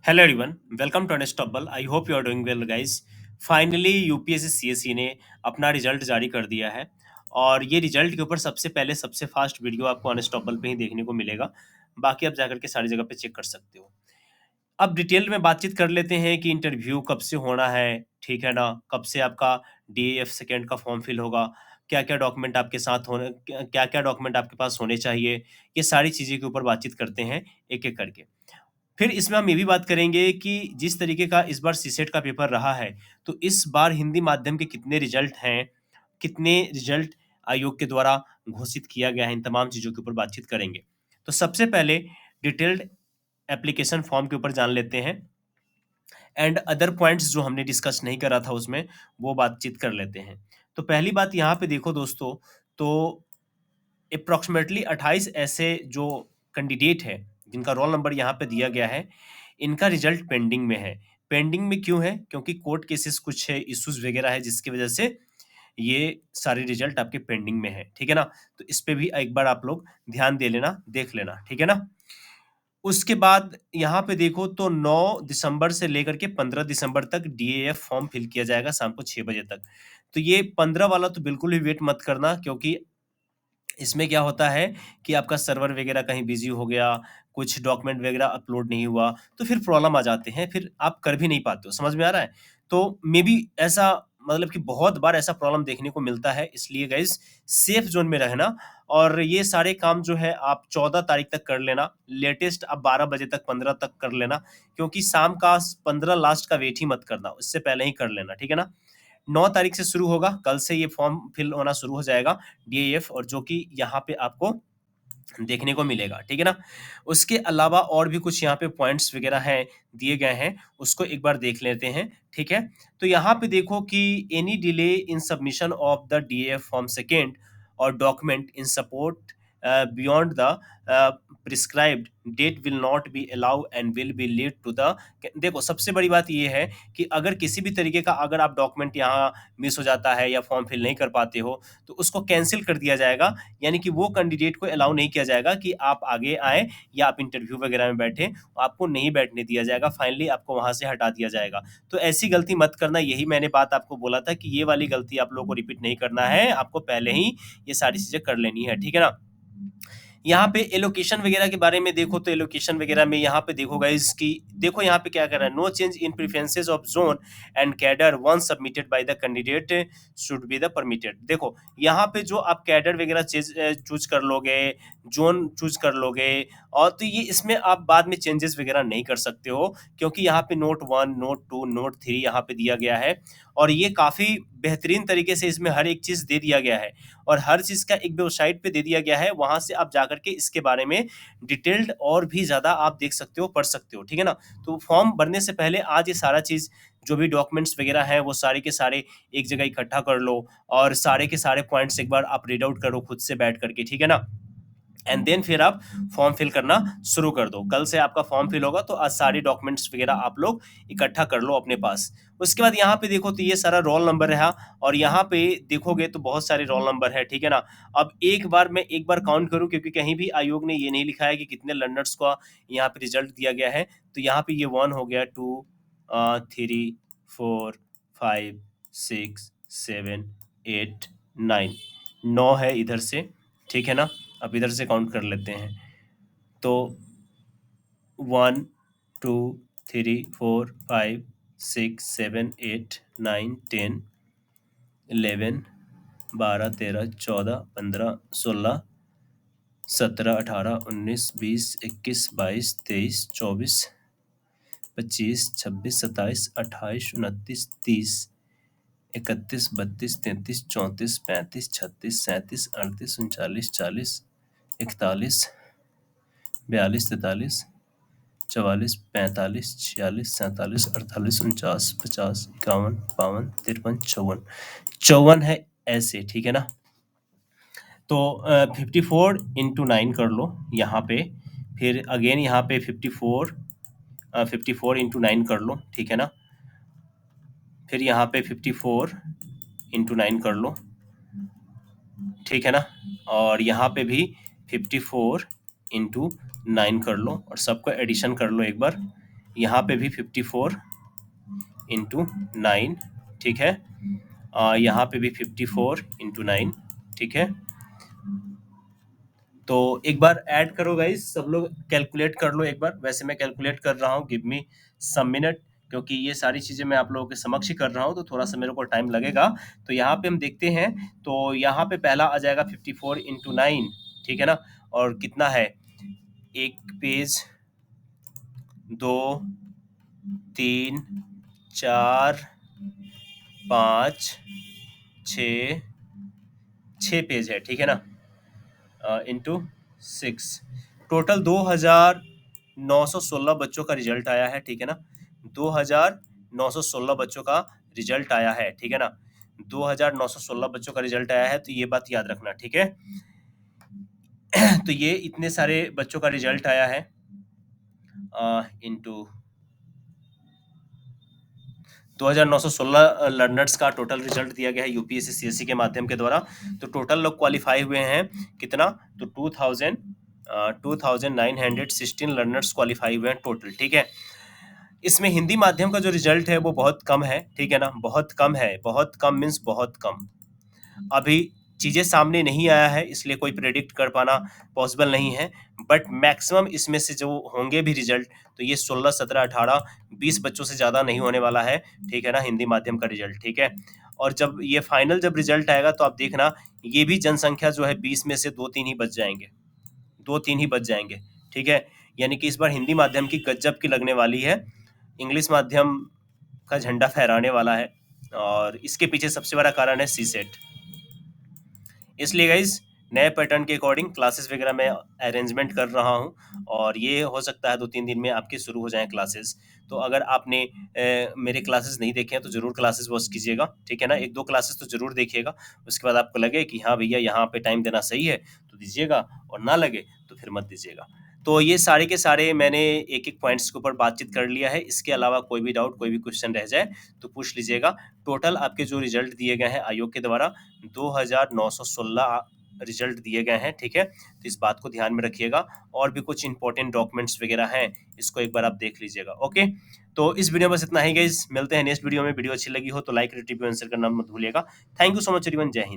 Hello everyone, welcome to unstoppable. I hope you are doing well guys. Finally UPSC CSC ने अपना result जारी कर दिया है और ये रिजल्ट के ऊपर सबसे पहले सबसे फास्ट वीडियो आपको अनस्टॉपेबल पे ही देखने को मिलेगा। बाकी आप जाकर के सारी जगह पे चेक कर सकते हो। अब डिटेल में बातचीत कर लेते हैं कि इंटरव्यू कब से होना है, ठीक है ना? कब से आपका डीएएफ सेकेंड का फॉर्म फिल होगा, क्या-क्या डॉक्यूमेंट आपके साथ होने क्या-क्या डॉक्यूमेंट आपके पास होने चाहिए, ये सारी चीज़ें के ऊपर बातचीत करते हैं एक-एक करके। फिर इसमें हम ये भी बात करेंगे कि जिस तरीके का इस बार सीसेट का पेपर रहा है, तो इस बार हिंदी माध्यम के कितने रिजल्ट हैं, कितने रिजल्ट आयोग के द्वारा घोषित किया गया है, इन तमाम चीज़ों के ऊपर बातचीत करेंगे। तो सबसे पहले डिटेल्ड एप्लीकेशन फॉर्म के ऊपर जान लेते हैं एंड अदर पॉइंट्स जो हमने डिस्कस नहीं करा था उसमें, वो बातचीत कर लेते हैं। तो पहली बात यहाँ पे देखो दोस्तों, तो अप्रॉक्सिमेटली 28 ऐसे जो कैंडिडेट हैं, जिनका रोल नंबर यहाँ पे दिया गया है, इनका रिजल्ट पेंडिंग में है। पेंडिंग में क्यों है? क्योंकि कोर्ट केसेस कुछ है, इश्यूज़ वगैरह है, जिसकी वजह से ये सारे रिजल्ट आपके पेंडिंग में है, ठीक है ना? तो इस पे भी एक बार आप लोग ध्यान दे लेना, देख लेना, ठीक है ना? उसके बाद यहाँ पे देखो तो 9 दिसंबर से लेकर के 15 दिसंबर तक डीएएफ फॉर्म फिल किया जाएगा शाम को 6 बजे तक। तो ये 15 वाला तो बिल्कुल भी वेट मत करना, क्योंकि इसमें क्या होता है कि आपका सर्वर वगैरह कहीं बिज़ी हो गया, कुछ डॉक्यूमेंट वगैरह अपलोड नहीं हुआ, तो फिर प्रॉब्लम आ जाते हैं, फिर आप कर भी नहीं पाते हो, समझ में आ रहा है? तो मेबी ऐसा मतलब कि बहुत बार ऐसा प्रॉब्लम देखने को मिलता है, इसलिए गाइज़ सेफ ज़ोन में रहना और ये सारे काम जो है आप 14 तारीख तक कर लेना, लेटेस्ट आप 12 बजे तक 15 तक कर लेना, क्योंकि शाम का 15 लास्ट का वेट ही मत करना, उससे पहले ही कर लेना, ठीक है ना? 9 तारीख से शुरू होगा, कल से ये फॉर्म फिल होना शुरू हो जाएगा डीएएफ, और जो कि यहाँ पे आपको देखने को मिलेगा, ठीक है ना? उसके अलावा और भी कुछ यहाँ पे पॉइंट्स वगैरह हैं, दिए गए हैं, उसको एक बार देख लेते हैं, ठीक है? तो यहाँ पे देखो कि any delay in submission of the DAF form second और document in support beyond the prescribed date will not be allow and will be lead to the. देखो, सबसे बड़ी बात ये है कि अगर किसी भी तरीके का अगर आप डॉक्यूमेंट यहाँ मिस हो जाता है या फॉर्म फिल नहीं कर पाते हो, तो उसको कैंसल कर दिया जाएगा। यानी कि वो कैंडिडेट को अलाउ नहीं किया जाएगा कि आप आगे आएँ या आप इंटरव्यू वगैरह में बैठें, आपको नहीं बैठने दिया जाएगा, फाइनली आपको वहाँ से हटा दिया जाएगा। तो ऐसी गलती मत करना, यही मैंने बात आपको बोला था कि ये वाली गलती आप लोगों को रिपीट नहीं करना है, आपको पहले ही ये सारी चीज़ें कर लेनी है, ठीक है ना? यहाँ पे एलोकेशन वगैरह के बारे में देखो, तो एलोकेशन वगैरह में यहाँ पे देखो गाइस कि देखो यहाँ पे क्या कर रहा है, no change in preferences of zone and cadre one submitted by the candidate should be the permitted. देखो यहाँ पे जो आप कैडर वगैरह चूज कर लोगे, जोन चूज कर लोगे, और तो ये इसमें आप बाद में चेंजेस वगैरह नहीं कर सकते हो, क्योंकि यहाँ पे नोट 1, नोट 2, नोट 3 यहाँ पे दिया गया है और ये काफ़ी बेहतरीन तरीके से इसमें हर एक चीज़ दे दिया गया है और हर चीज़ का एक वेबसाइट पे दे दिया गया है, वहाँ से आप जाकर के इसके बारे में डिटेल्ड और भी ज़्यादा आप देख सकते हो, पढ़ सकते हो, ठीक है ना? तो फॉर्म भरने से पहले आज ये सारा चीज़ जो भी डॉक्यूमेंट्स वगैरह हैं, वो सारे के सारे एक जगह इकट्ठा कर लो और सारे के सारे पॉइंट्स एक बार आप रीड आउट करो खुद से बैठ करके, ठीक है ना? एंड देन फिर आप फॉर्म फिल करना शुरू कर दो। कल से आपका फॉर्म फिल होगा, तो आज सारे डॉक्यूमेंट्स वगैरह आप लोग इकट्ठा कर लो अपने पास। उसके बाद यहाँ पे देखो तो ये सारा रोल नंबर रहा और यहाँ पे देखोगे तो बहुत सारे रोल नंबर है, ठीक है ना? अब एक बार काउंट करूँ, क्योंकि कहीं भी आयोग ने ये नहीं लिखा है कि कितने लर्नर्स को यहाँ पे रिजल्ट दिया गया है। तो यहाँ पे ये 1 हो गया, 2 3 4 5 6 7 8 9 9 है इधर से, ठीक है ना? अब इधर से काउंट कर लेते हैं। तो 1 2 3 4 5 6 7 8 9 10 11 12 13 14 15 16 17 18 19 20 21 22 23 24 25 26 27 28 29 30 31 32 33 34 35 36 37 38 39 40 41 42 43 44 45 46 47 48 49 50 51 52 53 54 54 है ऐसे, ठीक है ना? तो 54 इंटू 9 कर लो यहाँ पे, फिर अगेन यहाँ पे 54 इंटू 9 कर लो, ठीक है ना? फिर यहाँ पे 54 इंटू 9 कर लो, ठीक है ना? और यहाँ पे भी 54 इंटू 9 कर लो और सबको एडिशन कर लो एक बार, यहाँ पे भी 54 इंटू 9, ठीक है। यहाँ पे भी 54 इंटू 9, ठीक है। तो एक बार ऐड करो गाइस, सब लोग कैलकुलेट कर लो एक बार। वैसे मैं कैलकुलेट कर रहा हूँ, गिव मी सम मिनट, क्योंकि ये सारी चीजें मैं आप लोगों के समक्ष ही कर रहा हूँ तो थोड़ा सा मेरे को टाइम लगेगा। तो यहाँ पे हम देखते हैं, तो यहाँ पे पहला आ जाएगा 54 इंटू 9, ठीक है ना। और कितना है, एक पेज, 2, 3, 4, 5, 6, 6 पेज है, ठीक है ना, इंटू 6। टोटल 2916 बच्चों का रिजल्ट आया है, ठीक है ना। 2916 बच्चों का रिजल्ट आया है, ठीक है ना। 2916 बच्चों का रिजल्ट आया है, तो ये बात याद रखना, ठीक है। तो ये इतने सारे बच्चों का रिजल्ट आया है, इंटू 2916 लर्नर्स का टोटल रिजल्ट दिया गया है यूपीएससी सीएससी के माध्यम के द्वारा। तो टोटल लोग क्वालिफाई हुए हैं कितना, तो 2916 लर्नर्स क्वालिफाई हुए हैं टोटल, ठीक है। इसमें हिंदी माध्यम का जो रिजल्ट है वो बहुत कम है, ठीक है ना, बहुत कम है, बहुत कम मीन्स बहुत कम। अभी चीजें सामने नहीं आया है, इसलिए कोई प्रेडिक्ट कर पाना पॉसिबल नहीं है। बट मैक्सिमम इसमें से जो होंगे भी रिजल्ट, तो ये 16, 17, 18, 20 बच्चों से ज्यादा नहीं होने वाला है, ठीक है ना, हिंदी माध्यम का रिजल्ट, ठीक है। और जब ये फाइनल जब रिजल्ट आएगा तो आप देखना, ये भी जनसंख्या जो है 20 में से 2-3 ही बच जाएंगे, 2-3 ही बच जाएंगे, ठीक है। यानी कि इस बार हिंदी माध्यम की गजब की लगने वाली है, इंग्लिश माध्यम का झंडा फहराने वाला है। और इसके पीछे सबसे बड़ा कारण है सी सेट। इसलिए गाइज नए पैटर्न के अकॉर्डिंग क्लासेस वगैरह मैं अरेंजमेंट कर रहा हूँ, और ये हो सकता है 2-3 दिन में आपके शुरू हो जाएं क्लासेस। तो अगर आपने मेरे क्लासेस नहीं देखे हैं तो जरूर क्लासेस वॉच कीजिएगा, ठीक है ना। 1-2 क्लासेस तो जरूर देखिएगा, उसके बाद आपको लगे कि हाँ भैया यहाँ पे टाइम देना सही है तो दीजिएगा, और ना लगे तो फिर मत दीजिएगा। तो ये सारे के सारे मैंने एक एक पॉइंट्स के ऊपर बातचीत कर लिया है। इसके अलावा कोई भी डाउट, कोई भी क्वेश्चन रह जाए तो पूछ लीजिएगा। टोटल आपके जो रिजल्ट दिए गए हैं आयोग के द्वारा, 2916 रिजल्ट दिए गए हैं, ठीक है। तो इस बात को ध्यान में रखिएगा। और भी कुछ इंपॉर्टेंट डॉक्यूमेंट्स वगैरह हैं, इसको एक बार आप देख लीजिएगा, ओके। तो इस वीडियो में बस इतना ही गाइस, मिलते हैं नेक्स्ट वीडियो में। वीडियो अच्छी लगी हो तो लाइक, रिव्यू, आंसर करना मत भूलिएगा। Thank you so much everyone, जय हिंद।